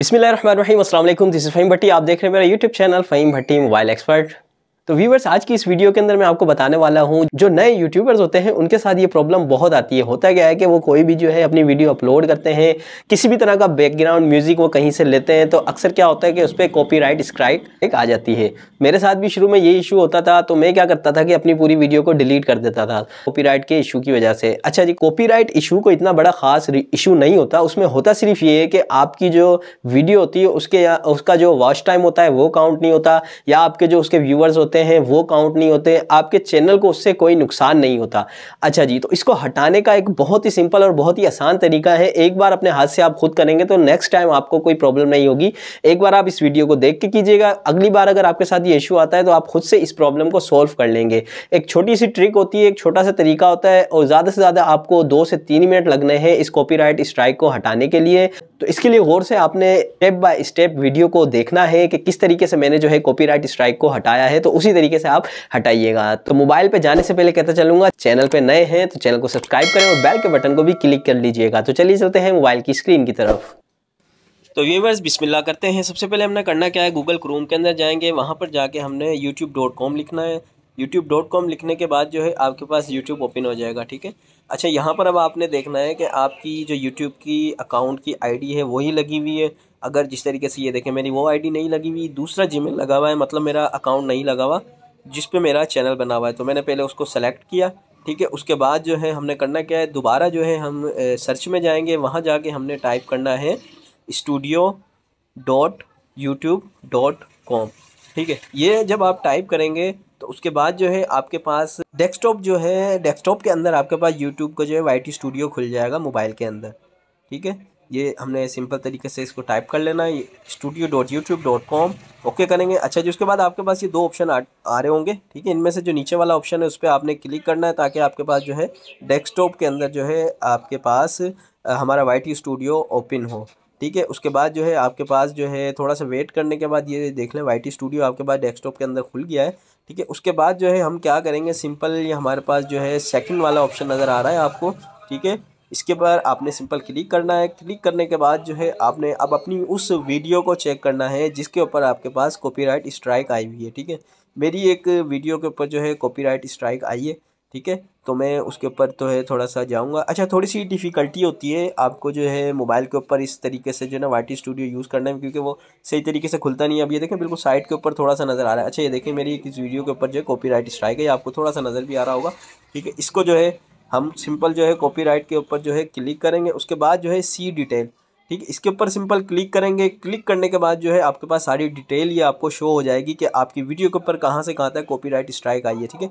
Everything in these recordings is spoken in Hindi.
बिस्मिल्लाहिर्रहमानिर्रहीम, अस्सलाम वालेकुम। दिस इज़ फ़हीम भट्टी। आप देख रहे हैं मेरा यूट्यूब चैनल फ़हीम भट्टी मोबाइल एक्सपर्ट। तो व्यूवर्स, आज की इस वीडियो के अंदर मैं आपको बताने वाला हूं, जो नए यूट्यूबर्स होते हैं उनके साथ ये प्रॉब्लम बहुत आती है। होता क्या है कि वो कोई भी जो है अपनी वीडियो अपलोड करते हैं, किसी भी तरह का बैकग्राउंड म्यूजिक वो कहीं से लेते हैं, तो अक्सर क्या होता है कि उस पर कॉपीराइट स्ट्राइक आ जाती है। मेरे साथ भी शुरू में ये इशू होता था, तो मैं क्या करता था कि अपनी पूरी वीडियो को डिलीट कर देता था कॉपीराइट के इशू की वजह से। अच्छा जी, कॉपीराइट इशू को इतना बड़ा खास इशू नहीं होता, उसमें होता सिर्फ ये है कि आपकी जो वीडियो होती है उसका जो वॉच टाइम होता है वो काउंट नहीं होता, या आपके जो उसके व्यूअर्स होते हैं वो काउंट नहीं होते, आपके चैनल को उससे कोई नुकसान नहीं होता। अच्छा जी, तो इसको हटाने का एक बहुत ही सिंपल और बहुत ही आसान तरीका है। एक बार अपने हाथ से आप खुद करेंगे तो नेक्स्ट टाइम आपको कोई प्रॉब्लम नहीं होगी। एक बार आप इस वीडियो को देख के कीजिएगा, अगली बार अगर आपके साथ ये इशू आता है तो आप खुद से इस प्रॉब्लम को सॉल्व कर लेंगे। एक छोटी सी ट्रिक होती है, एक छोटा सा तरीका होता है, और ज़्यादा से ज़्यादा आपको 2 से 3 मिनट लगने हैं इस कॉपीराइट स्ट्राइक को हटाने के लिए। तो इसके लिए गौर से आपने स्टेप बाय स्टेप वीडियो को देखना है कि किस तरीके से मैंने जो है कॉपीराइट स्ट्राइक को हटाया है, तो उसी तरीके से आप हटाइएगा। तो मोबाइल पे जाने से पहले कहता चलूंगा, चैनल पे नए हैं तो चैनल को सब्सक्राइब करें और बेल के बटन को भी क्लिक कर लीजिएगा। तो चलिए चलते हैं मोबाइल की स्क्रीन की तरफ। तो व्यूअर्स, बिस्मिल्लाह करते हैं। सबसे पहले हमने करना क्या है, गूगल क्रोम के अंदर जाएंगे, वहाँ पर जाके हमने youtube.com लिखना है। youtube.com लिखने के बाद जो है आपके पास YouTube ओपन हो जाएगा, ठीक है। अच्छा, यहाँ पर अब आपने देखना है कि आपकी जो YouTube की अकाउंट की आईडी है वही लगी हुई है। अगर जिस तरीके से ये देखें, मेरी वो आईडी नहीं लगी हुई, दूसरा जीमेल लगा हुआ है, मतलब मेरा अकाउंट नहीं लगा हुआ जिस पे मेरा चैनल बना हुआ है, तो मैंने पहले उसको सेलेक्ट किया, ठीक है। उसके बाद जो है हमने करना क्या है, दोबारा जो है हम सर्च में जाएंगे, वहाँ जाके हमने टाइप करना है studio.youtube.com, ठीक है। ये जब आप टाइप करेंगे तो उसके बाद जो है आपके पास डेस्कटॉप जो है, डेस्कटॉप के अंदर आपके पास यूट्यूब का जो है YT स्टूडियो खुल जाएगा मोबाइल के अंदर, ठीक है। ये हमने सिंपल तरीके से इसको टाइप कर लेना है, studio.youtube.com, ओके करेंगे। अच्छा जी, उसके बाद आपके पास ये 2 ऑप्शन आ रहे होंगे, ठीक है। इनमें से जो नीचे वाला ऑप्शन है उस पर आपने क्लिक करना है, ताकि आपके पास जो है डेस्कटॉप के अंदर जो है आपके पास हमारा YT स्टूडियो ओपन हो, ठीक है। उसके बाद जो है आपके पास जो है थोड़ा सा वेट करने के बाद ये देख लें YT स्टूडियो आपके पास डेस्कटॉप के अंदर खुल गया है, ठीक है। उसके बाद जो है हम क्या करेंगे, सिंपल ये हमारे पास जो है सेकंड वाला ऑप्शन नज़र आ रहा है आपको, ठीक है। इसके बाद आपने सिंपल क्लिक करना है। क्लिक करने के बाद जो है आपने अब अपनी उस वीडियो को चेक करना है जिसके ऊपर आपके पास कॉपीराइट स्ट्राइक आई हुई है, ठीक है। मेरी एक वीडियो के ऊपर जो है कॉपीराइट स्ट्राइक आई है, ठीक है। तो मैं उसके ऊपर तो है थोड़ा सा जाऊंगा। अच्छा, थोड़ी सी डिफ़िकल्टी होती है आपको जो है मोबाइल के ऊपर इस तरीके से जो है ना YT स्टूडियो यूज़ करने में, क्योंकि वो सही तरीके से खुलता नहीं है। अब ये देखें, बिल्कुल साइड के ऊपर थोड़ा सा नज़र आ रहा है। अच्छा, ये देखें मेरी इस वीडियो के ऊपर जो है कॉपीराइट स्ट्राइक है, आपको थोड़ा सा नज़र भी आ रहा होगा, ठीक है। इसको जो है हम सिंपल जो है कॉपीराइट के ऊपर जो है क्लिक करेंगे। उसके बाद जो है सी डिटेल, ठीक है, इसके ऊपर सिंपल क्लिक करेंगे। क्लिक करने के बाद जो है आपके पास सारी डिटेल ये आपको शो हो जाएगी कि आपकी वीडियो के ऊपर कहाँ से कहाँ तक कॉपीराइट स्ट्राइक आई है, ठीक है।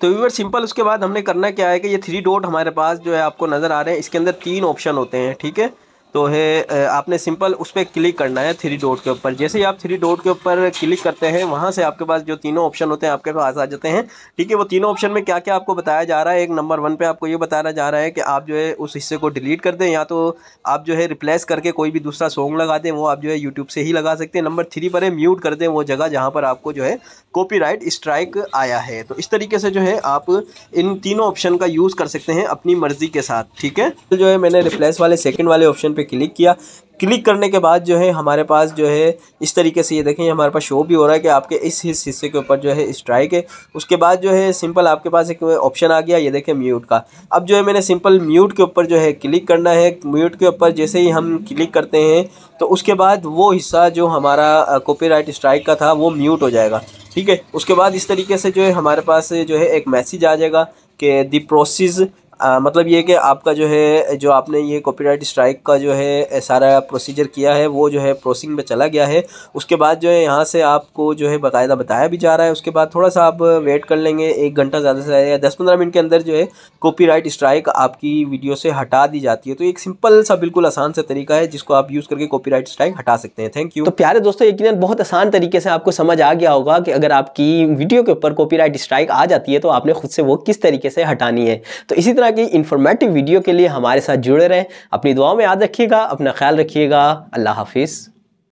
तो व्यूअर, सिंपल उसके बाद हमने करना क्या है कि ये 3 डॉट हमारे पास जो है आपको नज़र आ रहे हैं, इसके अंदर 3 ऑप्शन होते हैं, ठीक है। तो है आपने सिंपल उस पर क्लिक करना है 3 डॉट के ऊपर। जैसे ही आप 3 डॉट के ऊपर क्लिक करते हैं, वहाँ से आपके पास जो तीनों ऑप्शन होते हैं आपके पास आ जाते हैं, ठीक है। वो तीनों ऑप्शन में क्या क्या आपको बताया जा रहा है, एक नंबर 1 पे आपको ये बताया जा रहा है कि आप जो है उस हिस्से को डिलीट कर दें, या तो आप जो है रिप्लेस करके कोई भी दूसरा सॉन्ग लगा दें, वो आप जो है यूट्यूब से ही लगा सकते हैं। नंबर 3 पर है म्यूट कर दें वो जगह जहाँ पर आपको जो है कॉपीराइट स्ट्राइक आया है। तो इस तरीके से जो है आप इन तीनों ऑप्शन का यूज़ कर सकते हैं अपनी मर्ज़ी के साथ, ठीक है। जो है मैंने रिप्लेस वाले सेकंड वाले ऑप्शन पे क्लिक किया। क्लिक करने के बाद जो है हमारे पास जो है इस तरीके से ये देखें, हमारे पास शो भी हो रहा है कि आपके इस हिस्से के ऊपर जो है स्ट्राइक है। उसके बाद जो है सिंपल आपके पास एक ऑप्शन आ गया, ये देखें म्यूट का। अब जो है मैंने सिंपल म्यूट के ऊपर जो है क्लिक करना है। म्यूट के ऊपर जैसे ही हम क्लिक करते हैं तो उसके बाद वो हिस्सा जो हमारा कॉपीराइट स्ट्राइक का था वो म्यूट हो जाएगा, ठीक है। उसके बाद इस तरीके से जो है हमारे पास जो है एक मैसेज आ जाएगा कि द प्रोसेस, मतलब ये कि आपका जो है जो आपने ये कॉपीराइट स्ट्राइक का जो है सारा प्रोसीजर किया है वो जो है प्रोसेसिंग में चला गया है। उसके बाद जो है यहाँ से आपको जो है बाकायदा बताया भी जा रहा है। उसके बाद थोड़ा सा आप वेट कर लेंगे, 1 घंटा ज़्यादा से ज़्यादा या 10-15 मिनट के अंदर जो है कॉपीराइट स्ट्राइक आपकी वीडियो से हटा दी जाती है। तो एक सिंपल सा बिल्कुल आसान सा तरीका है जिसको आप यूज़ करके कॉपीराइट स्ट्राइक हटा सकते हैं। Thank you. तो प्यारे दोस्तों, यकीनन बहुत आसान तरीके से आपको समझ आ गया होगा कि अगर आपकी वीडियो के ऊपर कॉपीराइट स्ट्राइक आ जाती है तो आपने खुद से वो किस तरीके से हटानी है। तो इसी तरह की इन्फॉर्मेटिव वीडियो के लिए हमारे साथ जुड़े रहें। अपनी दुआओं में याद रखिएगा, अपना ख्याल रखिएगा। अल्लाह हाफिज़।